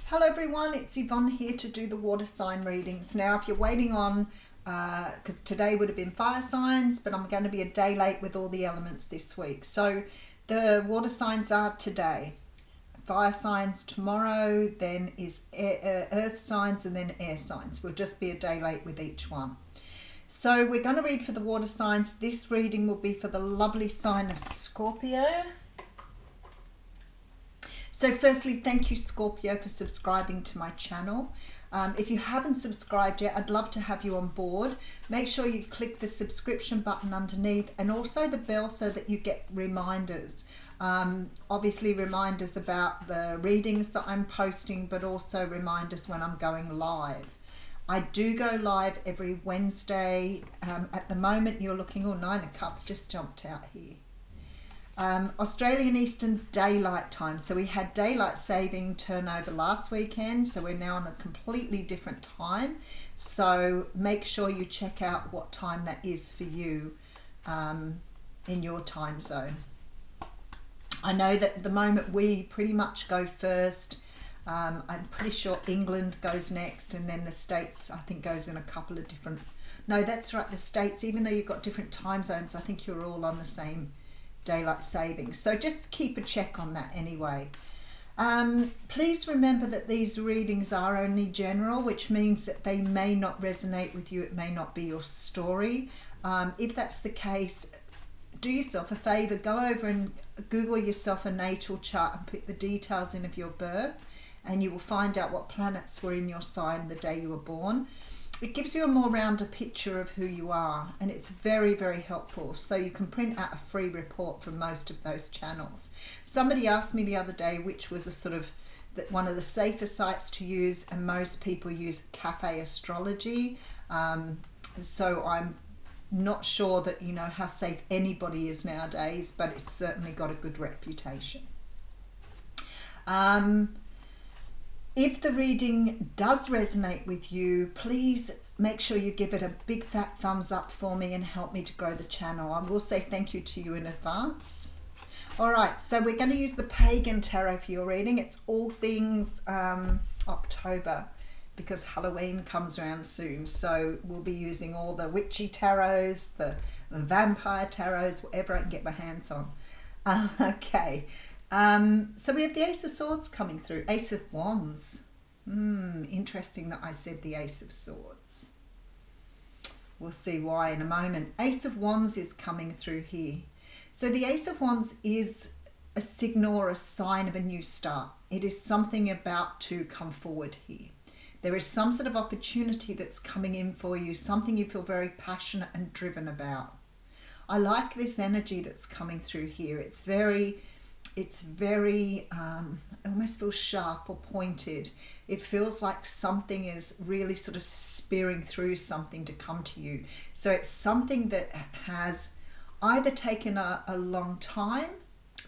Hello everyone, it's Yvonne here to do the water sign readings. Now if you're waiting on, because today would have been fire signs, but I'm going to be a day late with all the elements this week. So the water signs are today, fire signs tomorrow, then is earth signs, and then air signs. We'll just be a day late with each one. So we're going to read for the water signs. This reading will be for the lovely sign of Scorpio. So firstly, thank you Scorpio for subscribing to my channel. If you haven't subscribed yet, I'd love to have you on board. Make sure you click the subscription button underneath and also the bell so that you get reminders. Obviously reminders about the readings that I'm posting, but also reminders when I'm going live. I do go live every Wednesday. At the moment you're looking, oh, 9 of Cups just jumped out here. Australian Eastern Daylight Time. So we had daylight saving turnover last weekend, so we're now on a completely different time. So make sure you check out what time that is for you in your time zone. I know that at the moment we pretty much go first. I'm pretty sure England goes next, and then the States I think goes in a couple of different, no, that's right, the States, even though you've got different time zones, I think you're all on the same daylight savings, so just keep a check on that anyway. Please remember that these readings are only general, which means that they may not resonate with you. It may not be your story. If that's the case, do yourself a favor, go over and Google yourself a natal chart and put the details in of your birth, and you will find out what planets were in your sign the day you were born. It gives you a more rounder picture of who you are, and it's very, very helpful. So you can print out a free report from most of those channels. Somebody asked me the other day which was a sort of one of the safer sites to use, and most people use Cafe Astrology. So I'm not sure that you know how safe anybody is nowadays, but it's certainly got a good reputation. If the reading does resonate with you, please make sure you give it a big fat thumbs up for me and help me to grow the channel. I will say thank you to you in advance. All right, so we're going to use the Pagan Tarot for your reading. It's all things October, because Halloween comes around soon. So we'll be using all the witchy tarots, the vampire tarots, whatever I can get my hands on. Okay. So we have the Ace of Swords coming through. Ace of Wands. Interesting that I said the Ace of Swords. We'll see why in a moment. Ace of Wands is coming through here. So the Ace of Wands is a signal or a sign of a new start. It is something about to come forward here. There is some sort of opportunity that's coming in for you, something you feel very passionate and driven about. I like this energy that's coming through here. It's very it almost feels sharp or pointed. It feels like something is really sort of spearing through something to come to you. So it's something that has either taken a long time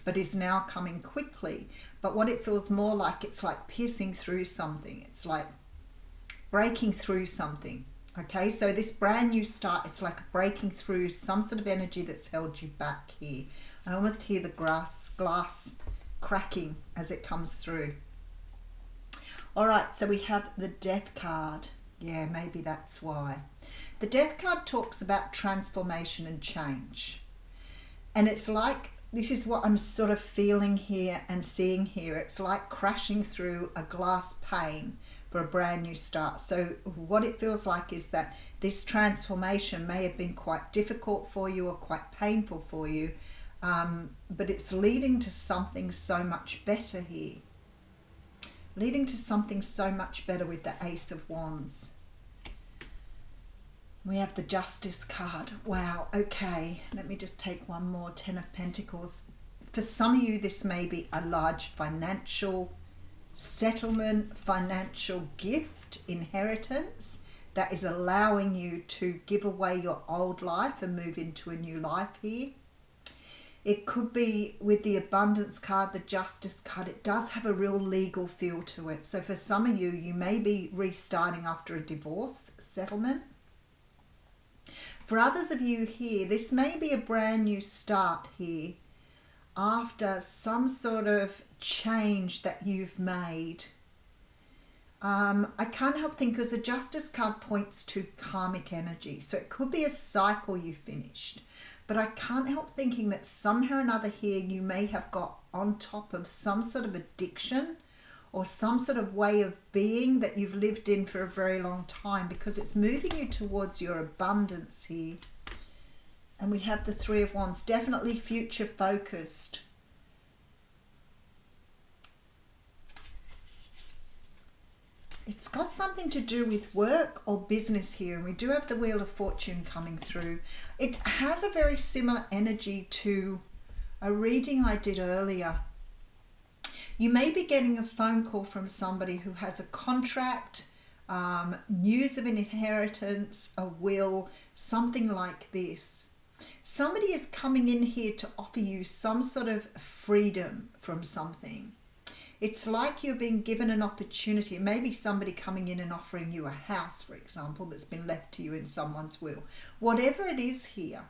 but is now coming quickly. But what it feels more like, it's like piercing through something. It's like breaking through something. Okay, so this brand new start, it's like breaking through some sort of energy that's held you back here. I almost hear the glass cracking as it comes through. All right, so we have the Death card. Yeah, maybe that's why. The Death card talks about transformation and change. And it's like, this is what I'm sort of feeling here and seeing here. It's like crashing through a glass pane for a brand new start. So what it feels like is that this transformation may have been quite difficult for you or quite painful for you, but it's leading to something so much better here. Leading to something so much better with the Ace of Wands. We have the Justice card. Wow, okay. Let me just take one more. 10 of Pentacles. For some of you, this may be a large financial settlement, financial gift, inheritance that is allowing you to give away your old life and move into a new life here. It could be with the Abundance card, the Justice card. It does have a real legal feel to it. So for some of you, you may be restarting after a divorce settlement. For others of you here, this may be a brand new start here after some sort of change that you've made I can't help think because the Justice card points to karmic energy. So it could be a cycle you finished. But I can't help thinking that somehow or another here you may have got on top of some sort of addiction or some sort of way of being that you've lived in for a very long time, because it's moving you towards your abundance here. And we have the Three of Wands, definitely future focused. It's got something to do with work or business here, and we do have the Wheel of Fortune coming through. It has a very similar energy to a reading I did earlier. You may be getting a phone call from somebody who has a contract, news of an inheritance, a will, something like this. Somebody is coming in here to offer you some sort of freedom from something. It's like you're being given an opportunity. It may be somebody coming in and offering you a house, for example, that's been left to you in someone's will. Whatever it is here,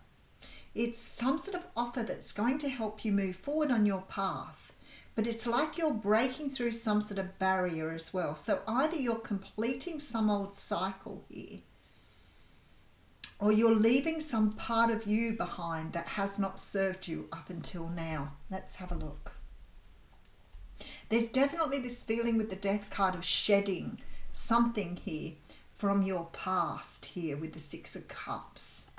it's some sort of offer that's going to help you move forward on your path. But it's like you're breaking through some sort of barrier as well. So either you're completing some old cycle here, or you're leaving some part of you behind that has not served you up until now. Let's have a look. There's definitely this feeling with the Death card of shedding something here from your past here with the Six of Cups.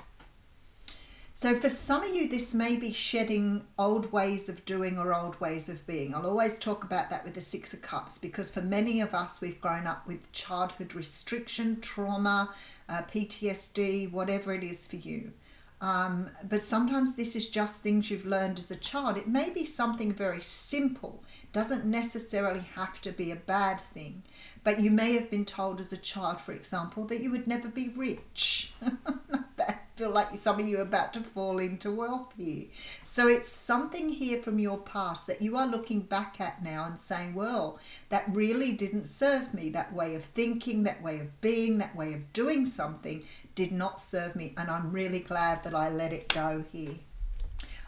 So for some of you, this may be shedding old ways of doing or old ways of being. I'll always talk about that with the Six of Cups, because for many of us, we've grown up with childhood restriction, trauma, PTSD, whatever it is for you. But sometimes this is just things you've learned as a child. It may be something very simple. Doesn't necessarily have to be a bad thing, but you may have been told as a child, for example, that you would never be rich. I feel like some of you are about to fall into wealth here. So it's something here from your past that you are looking back at now and saying, well, that really didn't serve me. That way of thinking, that way of being, that way of doing something did not serve me, and I'm really glad that I let it go here.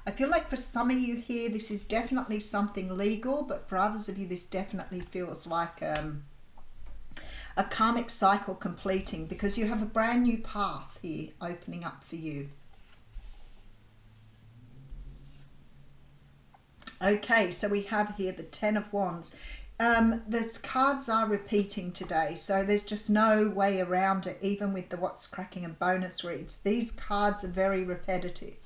I feel like for some of you here, this is definitely something legal, but for others of you, this definitely feels like a karmic cycle completing, because you have a brand new path here opening up for you. Okay, so we have here the Ten of Wands. The cards are repeating today, so there's just no way around it, even with the What's Cracking and bonus reads. These cards are very repetitive.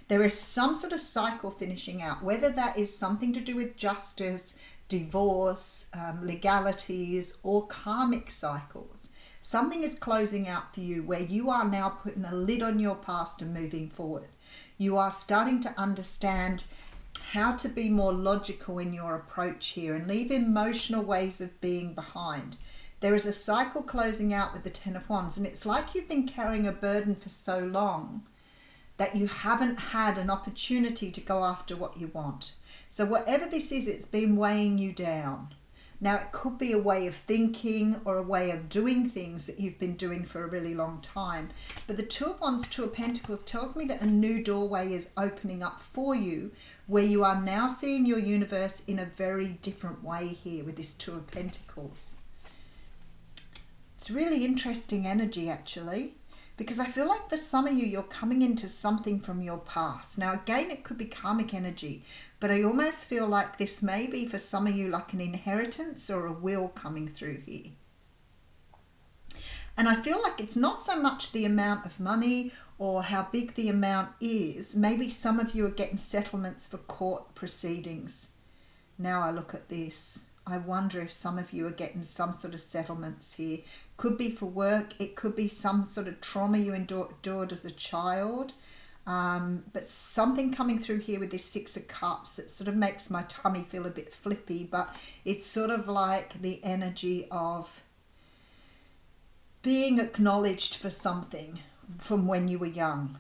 There is some sort of cycle finishing out, whether that is something to do with justice, divorce, legalities, or karmic cycles. Something is closing out for you where you are now putting a lid on your past and moving forward. You are starting to understand how to be more logical in your approach here and leave emotional ways of being behind. There is a cycle closing out with the Ten of Wands, and it's like you've been carrying a burden for so long that you haven't had an opportunity to go after what you want. So whatever this is, it's been weighing you down. Now, it could be a way of thinking or a way of doing things that you've been doing for a really long time. But the Two of Wands, Two of Pentacles tells me that a new doorway is opening up for you, where you are now seeing your universe in a very different way here with this Two of Pentacles. It's really interesting energy, actually, because I feel like for some of you, you're coming into something from your past. Now, again, it could be karmic energy, but I almost feel like this may be for some of you like an inheritance or a will coming through here. And I feel like it's not so much the amount of money or how big the amount is. Maybe some of you are getting settlements for court proceedings. Now I look at this, I wonder if some of you are getting some sort of settlements here. Could be for work. It could be some sort of trauma you endured as a child. But something coming through here with this Six of Cups that sort of makes my tummy feel a bit flippy. But it's sort of like the energy of being acknowledged for something from when you were young.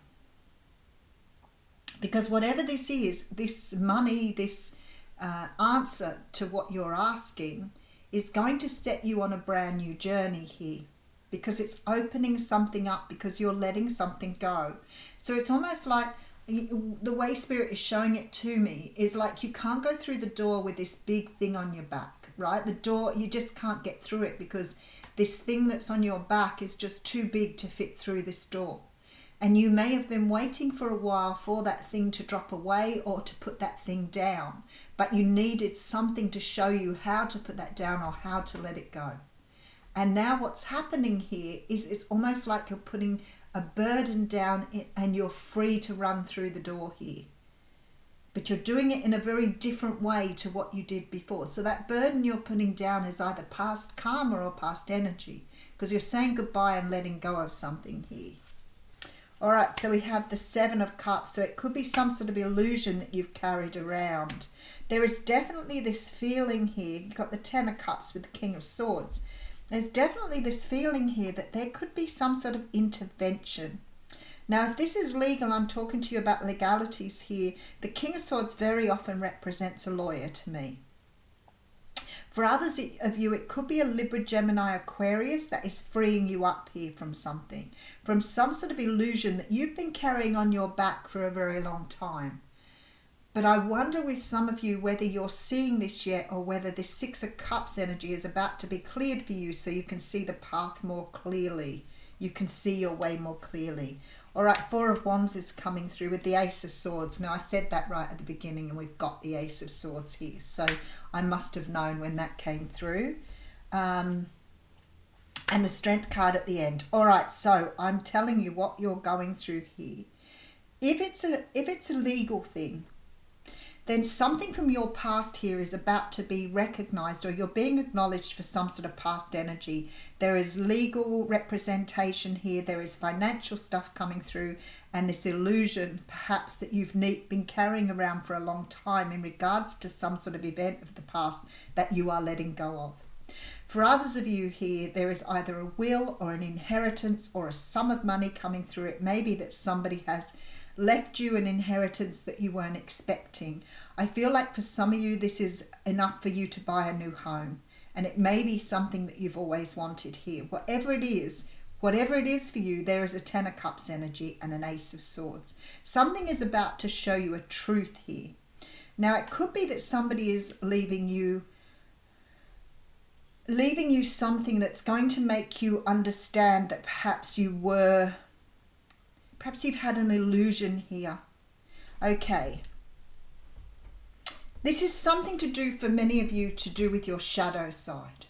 Because whatever this is, this money, this answer to what you're asking is going to set you on a brand new journey here, because it's opening something up, because you're letting something go. So it's almost like the way Spirit is showing it to me is like you can't go through the door with this big thing on your back, right? The door, you just can't get through it because this thing that's on your back is just too big to fit through this door. And you may have been waiting for a while for that thing to drop away or to put that thing down, but you needed something to show you how to put that down or how to let it go. And now what's happening here is it's almost like you're putting a burden down and you're free to run through the door here. But you're doing it in a very different way to what you did before. So that burden you're putting down is either past karma or past energy, because you're saying goodbye and letting go of something here. All right, so we have the Seven of Cups. So it could be some sort of illusion that you've carried around. There is definitely this feeling here. You've got the Ten of Cups with the King of Swords. There's definitely this feeling here that there could be some sort of intervention. Now, if this is legal, I'm talking to you about legalities here. The King of Swords very often represents a lawyer to me. For others of you, it could be a Libra, Gemini, Aquarius that is freeing you up here from something, from some sort of illusion that you've been carrying on your back for a very long time. But I wonder with some of you whether you're seeing this yet or whether this Six of Cups energy is about to be cleared for you so you can see the path more clearly. You can see your way more clearly. All right, Four of Wands is coming through with the Ace of Swords. Now, I said that right at the beginning and we've got the Ace of Swords here. So I must have known when that came through. And the Strength card at the end. All right, so I'm telling you what you're going through here. If it's a legal thing, then something from your past here is about to be recognized, or you're being acknowledged for some sort of past energy. There is legal representation here. There is financial stuff coming through, and this illusion perhaps that you've been carrying around for a long time in regards to some sort of event of the past that you are letting go of. For others of you here, there is either a will or an inheritance or a sum of money coming through. It may be that somebody has left you an inheritance that you weren't expecting. I feel like for some of you, this is enough for you to buy a new home. And it may be something that you've always wanted here. Whatever it is for you, there is a Ten of Cups energy and an Ace of Swords. Something is about to show you a truth here. Now, it could be that somebody is leaving you something that's going to make you understand that perhaps you've had an illusion here. Okay. This is something to do for many of you to do with your shadow side.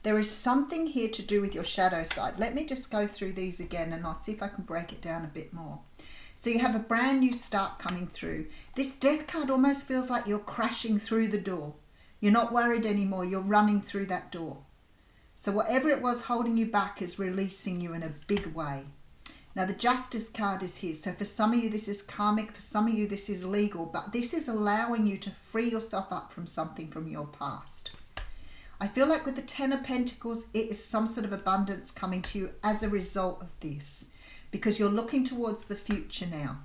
There is something here to do with your shadow side. Let me just go through these again and I'll see if I can break it down a bit more. So you have a brand new start coming through. This Death card almost feels like you're crashing through the door. You're not worried anymore. You're running through that door. So whatever it was holding you back is releasing you in a big way. Now the Justice card is here. So for some of you this is karmic, for some of you this is legal, but this is allowing you to free yourself up from something from your past. I feel like with the Ten of Pentacles, it is some sort of abundance coming to you as a result of this, because you're looking towards the future now.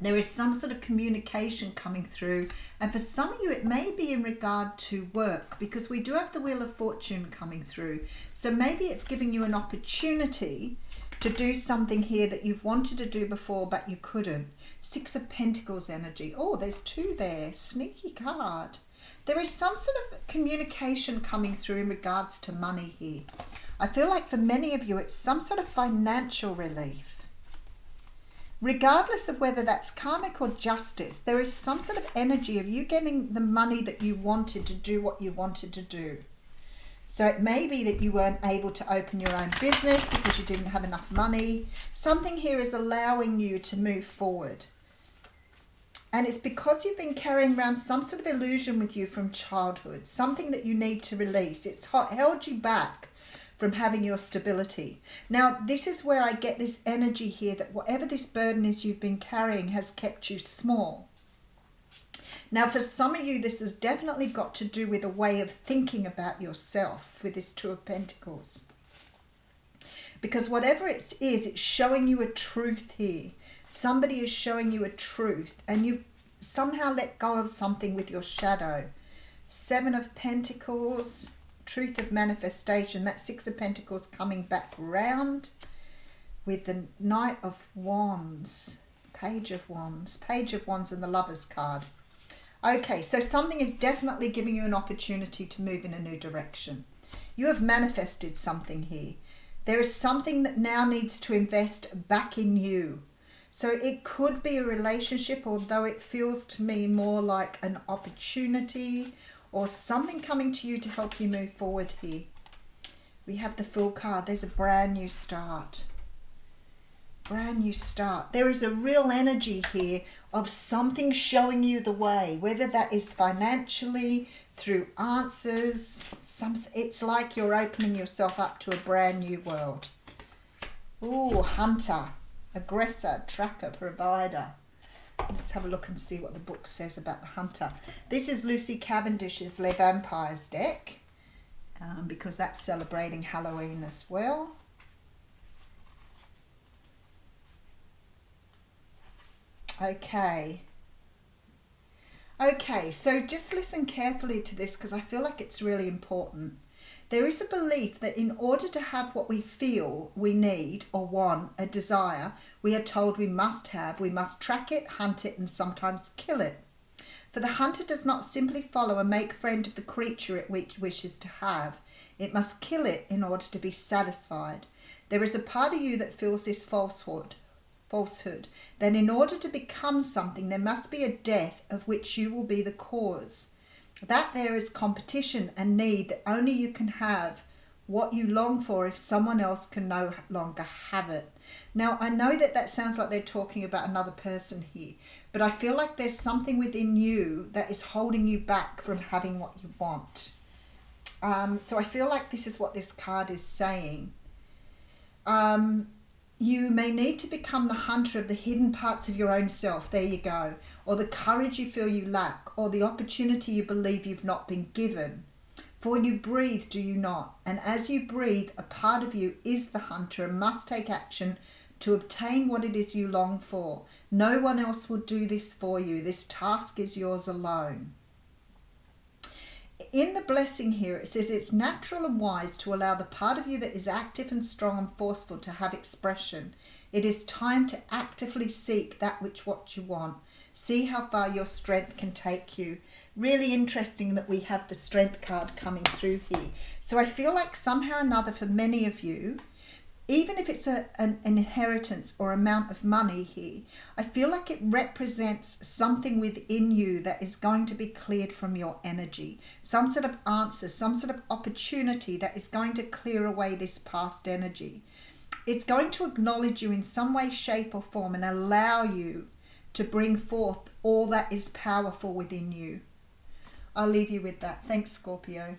There is some sort of communication coming through, and for some of you it may be in regard to work, because we do have the Wheel of Fortune coming through. So maybe it's giving you an opportunity to do something here that you've wanted to do before but you couldn't. Six of Pentacles energy. Oh, there's two there. Sneaky card. There is some sort of communication coming through in regards to money here. I feel like for many of you it's some sort of financial relief. Regardless of whether that's karmic or justice, there is some sort of energy of you getting the money that you wanted to do what you wanted to do. So it may be that you weren't able to open your own business because you didn't have enough money. Something here is allowing you to move forward. And it's because you've been carrying around some sort of illusion with you from childhood, something that you need to release. It's held you back from having your stability. Now, this is where I get this energy here that whatever this burden is you've been carrying has kept you small. Now, for some of you, this has definitely got to do with a way of thinking about yourself with this Two of Pentacles. Because whatever it is, it's showing you a truth here. Somebody is showing you a truth, and you've somehow let go of something with your shadow. Seven of Pentacles, truth of manifestation. That Six of Pentacles coming back round with the Knight of Wands. Page of Wands. Page of Wands and the Lover's card. Okay, so something is definitely giving you an opportunity to move in a new direction. You have manifested something here. There is something that now needs to invest back in you. So it could be a relationship, although it feels to me more like an opportunity or something coming to you to help you move forward here. We have the Fool card. There's a brand new start. Brand new start. There is a real energy here of something showing you the way, whether that is financially, through answers. It's like you're opening yourself up to a brand new world. Ooh, Hunter, aggressor, tracker, provider. Let's have a look and see what the book says about the Hunter. This is Lucy Cavendish's Les Vampires deck, because that's celebrating Halloween as well. Okay, so just listen carefully to this because I feel like it's really important. There is a belief that in order to have what we feel we need or want, a desire, we are told we must have, we must track it, hunt it, and sometimes kill it. For the hunter does not simply follow and make friend of the creature it wishes to have. It must kill it in order to be satisfied. There is a part of you that feels this falsehood, that in order to become something, there must be a death of which you will be the cause. That there is competition and need, that only you can have what you long for if someone else can no longer have it. Now, I know that sounds like they're talking about another person here, but I feel like there's something within you that is holding you back from having what you want. So I feel like this is what this card is saying. You may need to become the hunter of the hidden parts of your own self. There you go. Or the courage you feel you lack, or the opportunity you believe you've not been given. For you breathe, do you not? And as you breathe, a part of you is the hunter and must take action to obtain what it is you long for. No one else will do this for you. This task is yours alone. In the blessing here, it says it's natural and wise to allow the part of you that is active and strong and forceful to have expression. It is time to actively seek that what you want. See how far your strength can take you. Really interesting that we have the strength card coming through here. So I feel like somehow or another for many of you, even if it's an inheritance or amount of money here, I feel like it represents something within you that is going to be cleared from your energy. Some sort of answer, some sort of opportunity that is going to clear away this past energy. It's going to acknowledge you in some way, shape or form and allow you to bring forth all that is powerful within you. I'll leave you with that. Thanks, Scorpio.